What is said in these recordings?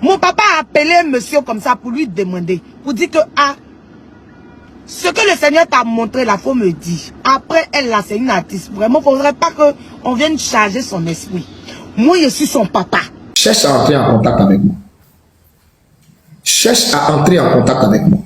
Mon papa a appelé un monsieur comme ça pour lui demander, pour dire que ce que le Seigneur t'a montré là, faut me dire. Après, elle là, c'est une artiste. Vraiment, il ne faudrait pas qu'on vienne charger son esprit. Moi, je suis son papa. Cherche à entrer en contact avec moi. Cherche à entrer en contact avec moi.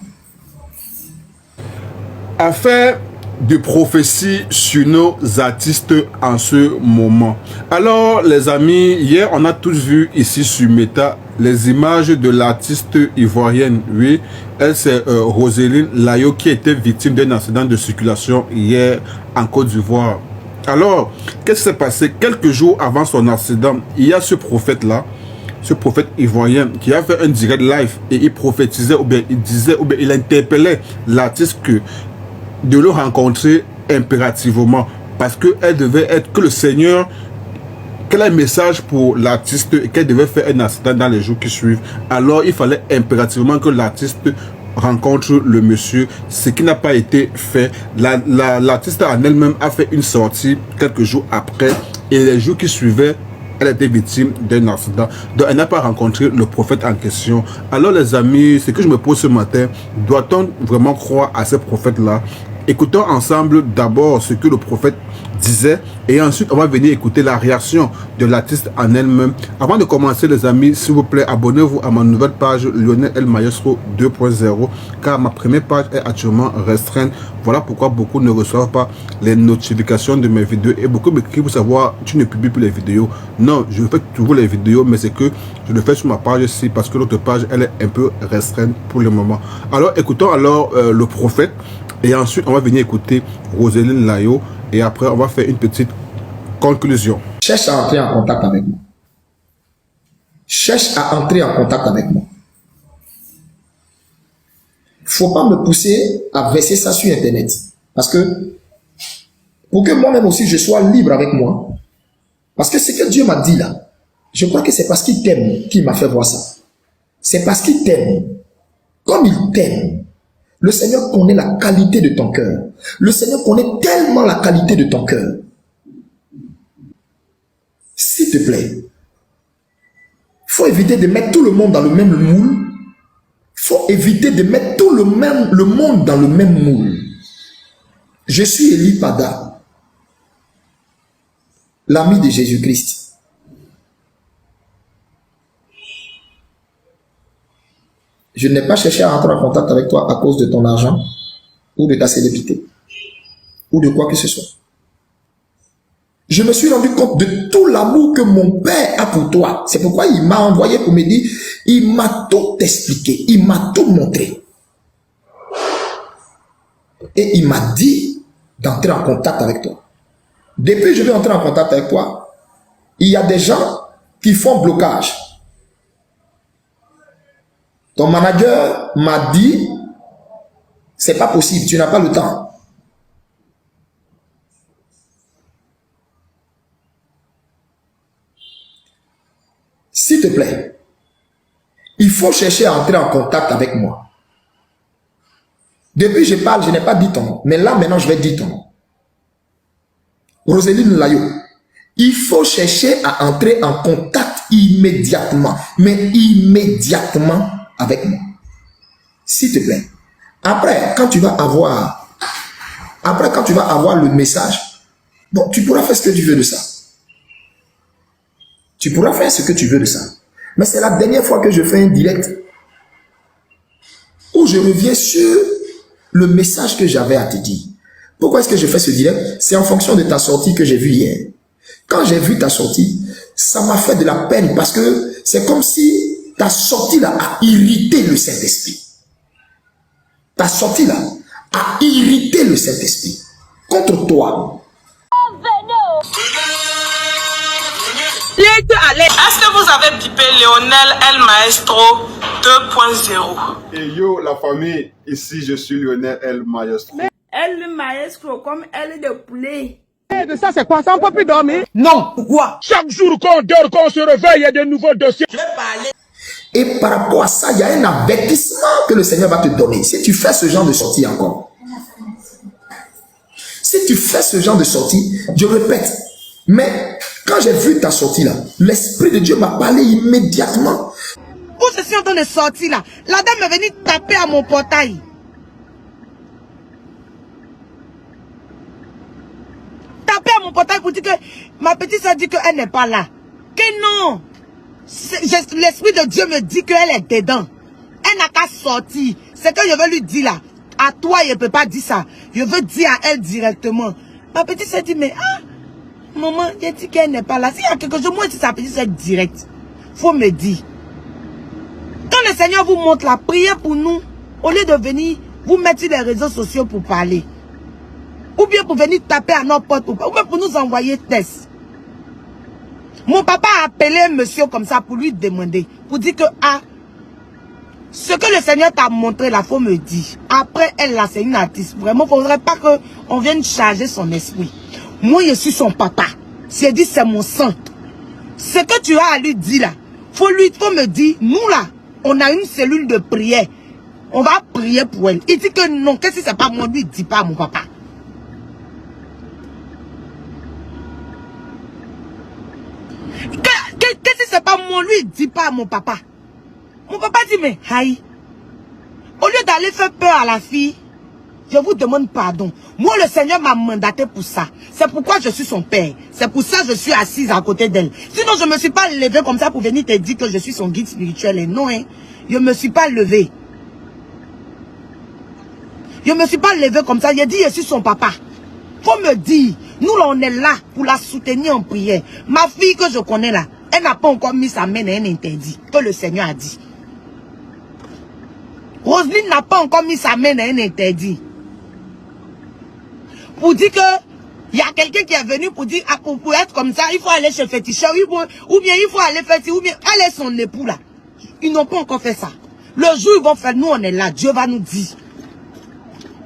Affaire de prophétie sur nos artistes en ce moment. Alors les amis, hier on a tous vu ici sur Meta les images de l'artiste ivoirienne. Oui, elle c'est Roselyne Layo qui était victime d'un accident de circulation hier en Côte d'Ivoire. Alors, qu'est-ce qui s'est passé? Quelques jours avant son accident, il y a ce prophète-là, ce prophète ivoirien qui a fait un direct live et il prophétisait ou bien il disait ou bien il interpellait l'artiste de le rencontrer impérativement parce qu'elle devait être que le Seigneur, qu'elle a un message pour l'artiste et qu'elle devait faire un accident dans les jours qui suivent. Alors il fallait impérativement que l'artiste rencontre le monsieur, ce qui n'a pas été fait. L'artiste en elle-même a fait une sortie quelques jours après et les jours qui suivaient, elle était victime d'un accident. Donc elle n'a pas rencontré le prophète en question. Alors les amis, ce que je me pose ce matin, doit-on vraiment croire à ce prophète-là? Écoutons ensemble d'abord ce que le prophète disait et ensuite on va venir écouter la réaction de l'artiste en elle-même. Avant de commencer les amis, s'il vous plaît, abonnez-vous à ma nouvelle page Lionel El Maestro 2.0 car ma première page est actuellement restreinte. Voilà pourquoi beaucoup ne reçoivent pas les notifications de mes vidéos et beaucoup m'écrivent pour savoir tu ne publies plus les vidéos. Non, je fais toujours les vidéos mais c'est que je le fais sur ma page ici parce que l'autre page elle est un peu restreinte pour le moment. Alors écoutons alors le prophète. Et ensuite, on va venir écouter Roselyne Layo. Et après, on va faire une petite conclusion. Cherche à entrer en contact avec moi. Cherche à entrer en contact avec moi. Il ne faut pas me pousser à verser ça sur Internet. Parce que, pour que moi-même aussi, je sois libre avec moi. Parce que ce que Dieu m'a dit là, je crois que c'est parce qu'il t'aime qu'il m'a fait voir ça. C'est parce qu'il t'aime. Comme il t'aime. Le Seigneur connaît la qualité de ton cœur. Le Seigneur connaît tellement la qualité de ton cœur. S'il te plaît, il faut éviter de mettre tout le monde dans le même moule. Il faut éviter de mettre tout le monde dans le même moule. Je suis Eli Pada, l'ami de Jésus-Christ. Je n'ai pas cherché à entrer en contact avec toi à cause de ton argent ou de ta célébrité ou de quoi que ce soit. Je me suis rendu compte de tout l'amour que mon père a pour toi. C'est pourquoi il m'a envoyé pour me dire, il m'a tout expliqué, il m'a tout montré. Et il m'a dit d'entrer en contact avec toi. Depuis que je vais entrer en contact avec toi, il y a des gens qui font blocage. Ton manager m'a dit, c'est pas possible, tu n'as pas le temps. S'il te plaît, il faut chercher à entrer en contact avec moi. Depuis que je parle, je n'ai pas dit ton nom, mais là maintenant je vais dire ton nom. Roselyne Layo, il faut chercher à entrer en contact immédiatement, mais immédiatement avec moi. S'il te plaît. Après, quand tu vas avoir le message, bon, tu pourras faire ce que tu veux de ça. Tu pourras faire ce que tu veux de ça. Mais c'est la dernière fois que je fais un direct où je reviens sur le message que j'avais à te dire. Pourquoi est-ce que je fais ce direct? C'est en fonction de ta sortie que j'ai vue hier. Quand j'ai vu ta sortie, ça m'a fait de la peine parce que c'est comme si ta sortie là a irrité le Saint-Esprit. Ta sortie là a irrité le Saint-Esprit contre toi. Est-ce que vous avez bipé Lionel El Maestro 2.0? Et yo la famille, ici je suis Lionel El Maestro. El Maestro comme elle de poulet. De ça, c'est quoi? Ça, on peut plus dormir? Non, pourquoi? Chaque jour qu'on dort, qu'on se réveille, il y a de nouveaux dossiers. Je vais parler. Et par rapport à ça, il y a un avertissement que le Seigneur va te donner. Si tu fais ce genre de sortie encore. Si tu fais ce genre de sortie, je répète. Mais quand j'ai vu ta sortie là, l'Esprit de Dieu m'a parlé immédiatement. Où Quand je suis en train de sortir là, la dame est venue taper à mon portail. Taper à mon portail pour dire que ma petite soeur dit qu'elle n'est pas là. Que non. L'Esprit de Dieu me dit qu'elle est dedans. Elle n'a qu'à sortir. C'est que je veux lui dire là. À toi, je ne peux pas dire ça. Je veux dire à elle directement. Ma petite soeur dit, mais maman, j'ai dit qu'elle n'est pas là. S'il y a quelque chose, moi, si sa petite soeur direct, faut me dire. Quand le Seigneur vous montre la prière pour nous, au lieu de venir vous mettre sur les réseaux sociaux pour parler, ou bien pour venir taper à notre porte, ou bien pour nous envoyer test. Mon papa a appelé un monsieur comme ça pour lui demander, pour dire que ce que le Seigneur t'a montré là, faut me dire. Après, elle là, c'est une artiste. Vraiment, il ne faudrait pas qu'on vienne charger son esprit. Moi, je suis son papa. J'ai dit, c'est mon sang. Ce que tu as à lui dire là, faut me dire, nous là, on a une cellule de prière. On va prier pour elle. Il dit que non, qu'est-ce que c'est pas moi, lui, il dit pas à mon papa. Qu'est-ce que c'est pas moi, lui, il dit pas à mon papa. Mon papa dit, mais, aïe, au lieu d'aller faire peur à la fille, je vous demande pardon. Moi, le Seigneur m'a mandaté pour ça. C'est pourquoi je suis son père. C'est pour ça que je suis assise à côté d'elle. Sinon, je ne me suis pas levée comme ça pour venir te dire que je suis son guide spirituel. Et non, hein, je ne me suis pas levée. Je ne me suis pas levée comme ça. J'ai dit, je suis son papa. Faut me dire, nous, là, on est là pour la soutenir en prière. Ma fille que je connais là, elle n'a pas encore mis sa main dans un interdit que le Seigneur a dit. Roselyne n'a pas encore mis sa main dans un interdit. Pour dire que il y a quelqu'un qui est venu pour dire, pour être comme ça, il faut aller chez le féticheur, ou bien il faut aller faire ça, ou bien elle est son époux là. Ils n'ont pas encore fait ça. Le jour où ils vont faire, nous on est là, Dieu va nous dire.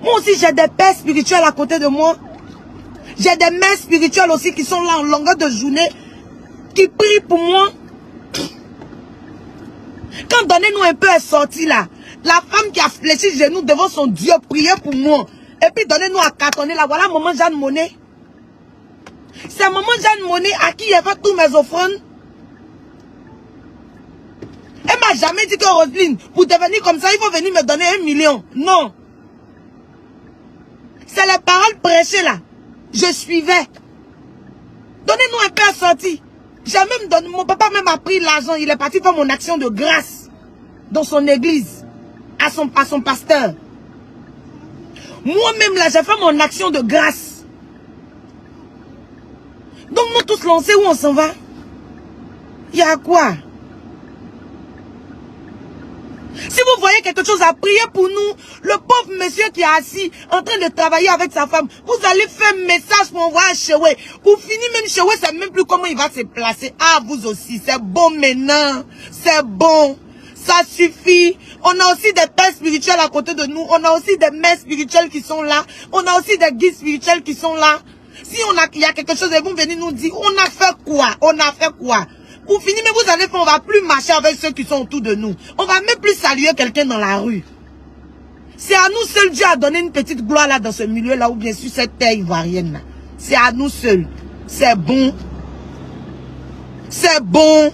Moi aussi j'ai des pères spirituels à côté de moi. J'ai des mères spirituelles aussi qui sont là en longueur de journée, qui prient pour moi. Quand donnez-nous un peu est sorti là, la femme qui a fléchi les genoux devant son Dieu, priez pour moi. Et puis donnez-nous à cartonner là. Voilà maman Jeanne Monnet. C'est maman Jeanne Monnet à qui j'ai fait tous mes offrandes. Elle m'a jamais dit que Roselyne, pour devenir comme ça, il faut venir me donner 1 million. Non. C'est les paroles prêchées là. Je suivais. Donnez-nous un peu à sortir. J'ai même donné, mon papa même a pris l'argent. Il est parti faire mon action de grâce dans son église, à son pasteur. Moi-même là, j'ai fait mon action de grâce. Donc nous tous là, on sait où on s'en va. Il y a quoi? Si vous voyez quelque chose à prier pour nous, le pauvre monsieur qui est assis, en train de travailler avec sa femme, vous allez faire un message pour envoyer à Chewe. Pour finir, même Chewe, c'est même plus comment il va se placer. Ah, vous aussi, c'est bon maintenant. C'est bon. Ça suffit. On a aussi des pères spirituels à côté de nous. On a aussi des mères spirituelles qui sont là. On a aussi des guides spirituels qui sont là. Si il y a quelque chose, ils vont venir nous dire, on a fait quoi? On a fait quoi? Pour finir, mais vous allez faire, on va plus marcher avec ceux qui sont autour de nous. On va même plus saluer quelqu'un dans la rue. C'est à nous seuls, Dieu a donné une petite gloire là dans ce milieu là, ou bien sur cette terre ivoirienne là. C'est à nous seuls. C'est bon. C'est bon.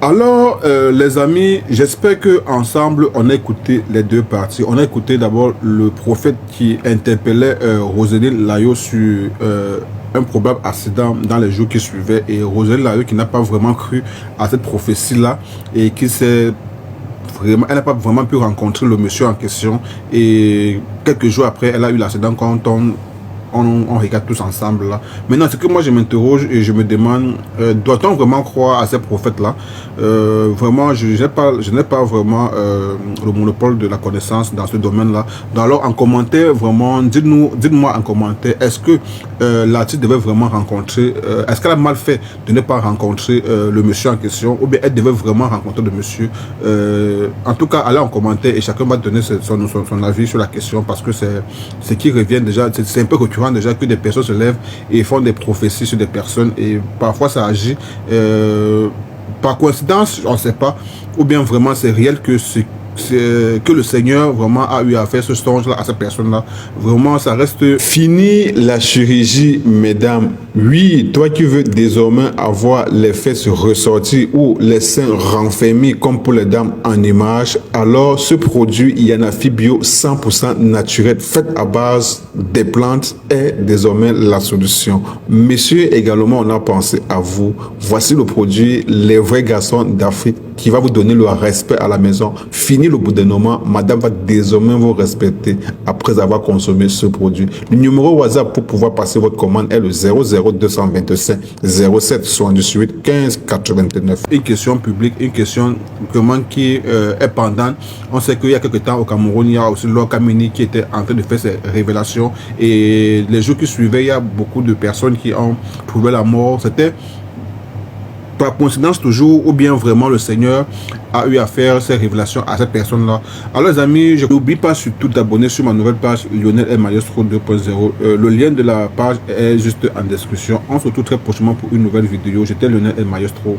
Alors, les amis, j'espère que ensemble on a écouté les deux parties. On a écouté d'abord le prophète qui interpellait Roselyne Layo sur un probable accident dans les jours qui suivaient, et Roselyne Layo qui n'a pas vraiment cru à cette prophétie-là et qui s'est vraiment, elle n'a pas vraiment pu rencontrer le monsieur en question, et quelques jours après, elle a eu l'accident quand on regarde tous ensemble là. Maintenant, ce que moi je m'interroge et je me demande, doit-on vraiment croire à ces prophètes-là? Vraiment, je n'ai pas vraiment le monopole de la connaissance dans ce domaine-là. Alors, en commentaire, vraiment, dites-moi en commentaire, est-ce que l'artiste devait vraiment rencontrer, est-ce qu'elle a mal fait de ne pas rencontrer le monsieur en question, ou bien elle devait vraiment rencontrer le monsieur? En tout cas, allez en commentaire et chacun va donner son avis sur la question, parce que c'est ce qui revient déjà, c'est un peu récurrent déjà que des personnes se lèvent et font des prophéties sur des personnes, et parfois ça agit par coïncidence, on ne sait pas, ou bien vraiment c'est réel que ce que le Seigneur vraiment a eu à faire ce songe-là à cette personne-là. Vraiment, ça reste... Fini la chirurgie, mesdames. Oui, toi qui veux désormais avoir les fesses ressorties ou les seins renfermés comme pour les dames en image, alors ce produit Yanafi Bio 100% naturel fait à base des plantes est désormais la solution. Messieurs, également, on a pensé à vous. Voici le produit Les Vrais Garçons d'Afrique qui va vous donner le respect à la maison. Fini le boudinnement, madame va désormais vous respecter après avoir consommé ce produit. Le numéro WhatsApp pour pouvoir passer votre commande est le 00225 07 78 15 89. Une question publique, une question vraiment qui est pendante. On sait qu'il y a quelques temps au Cameroun, il y a aussi Lord Kamini qui était en train de faire ses révélations et les jours qui suivaient, il y a beaucoup de personnes qui ont prouvé la mort. C'était par coïncidence toujours ou bien vraiment le Seigneur a eu à faire ces révélations à cette personne-là. Alors les amis, je n'oublie pas surtout d'abonner sur ma nouvelle page Lionel El Maestro 2.0. Le lien de la page est juste en description. On se retrouve très prochainement pour une nouvelle vidéo. J'étais Lionel El Maestro.